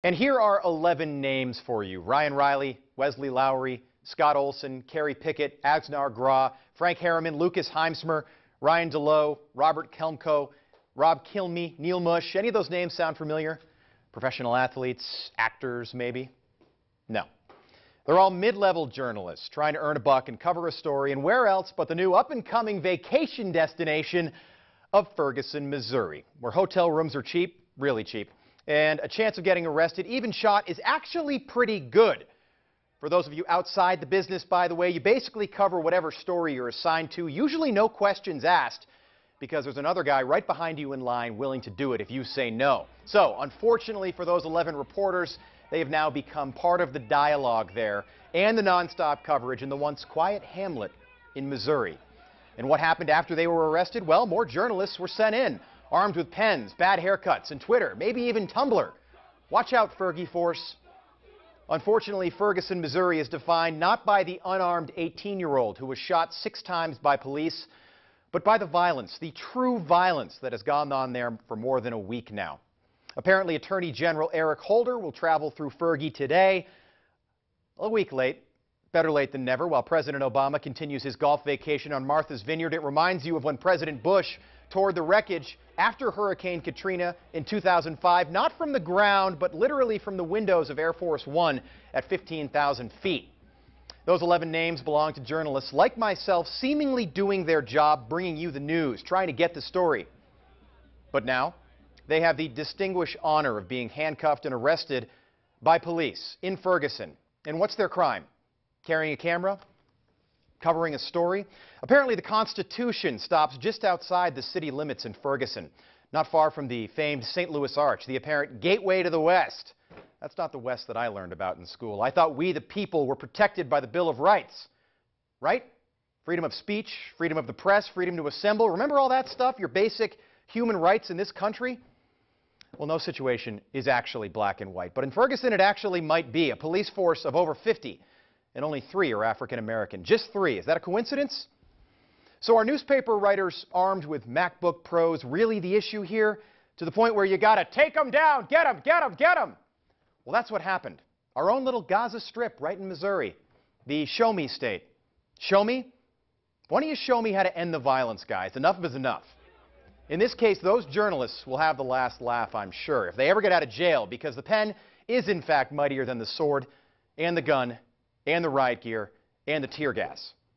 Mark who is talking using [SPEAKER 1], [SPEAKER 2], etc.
[SPEAKER 1] And here are 11 names for you. Ryan Riley, Wesley Lowery, Scott Olson, Kerry Pickett, Agnar Gra, Frank Harriman, Lucas Heimsmer, Ryan DeLoe, Robert Kelmko, Rob Kilme, Neil Mush. Any of those names sound familiar? Professional athletes, actors, maybe? No. They're all mid-level journalists trying to earn a buck and cover a story, and where else but the new up-and-coming vacation destination of Ferguson, Missouri, where hotel rooms are cheap, really cheap, and a chance of getting arrested, even shot, is actually pretty good. For those of you outside the business, by the way, you basically cover whatever story you're assigned to, usually no questions asked, because there's another guy right behind you in line willing to do it if you say no. So, unfortunately for those 11 reporters, they have now become part of the dialogue there and the nonstop coverage in the once quiet hamlet in Missouri. And what happened after they were arrested? Well, more journalists were sent in, armed with pens, bad haircuts, and Twitter, maybe even Tumblr. Watch out, Fergie Force. Unfortunately, Ferguson, Missouri is defined not by the unarmed 18-year-old who was shot 6 times by police, but by the violence, the true violence that has gone on there for more than a week now. Apparently, Attorney General Eric Holder will travel through Fergie today, a week late. Better late than never. While President Obama continues his golf vacation on Martha's Vineyard, it reminds you of when President Bush toured the wreckage after Hurricane Katrina in 2005, not from the ground, but literally from the windows of Air Force One at 15,000 feet. Those 11 names belong to journalists like myself, seemingly doing their job, bringing you the news, trying to get the story. But now, they have the distinguished honor of being handcuffed and arrested by police in Ferguson. And what's their crime? Carrying a camera? Covering a story? Apparently, the Constitution stops just outside the city limits in Ferguson, not far from the famed St. Louis Arch, the apparent gateway to the West. That's not the West that I learned about in school. I thought we, the people, were protected by the Bill of Rights, right? Freedom of speech, freedom of the press, freedom to assemble. Remember all that stuff, your basic human rights in this country? Well, no situation is actually black and white. But in Ferguson, it actually might be. A police force of over 50, and only 3 are African American. Just 3. Is that a coincidence? So are newspaper writers armed with MacBook Pros really the issue here? To the point where you gotta take them down, get them, get them, get them. Well, that's what happened. Our own little Gaza Strip right in Missouri, the show me state. Show me? Why don't you show me how to end the violence, guys? Enough is enough. In this case, those journalists will have the last laugh, I'm sure, if they ever get out of jail, because the pen is, in fact, mightier than the sword and the gun and the riot gear and the tear gas.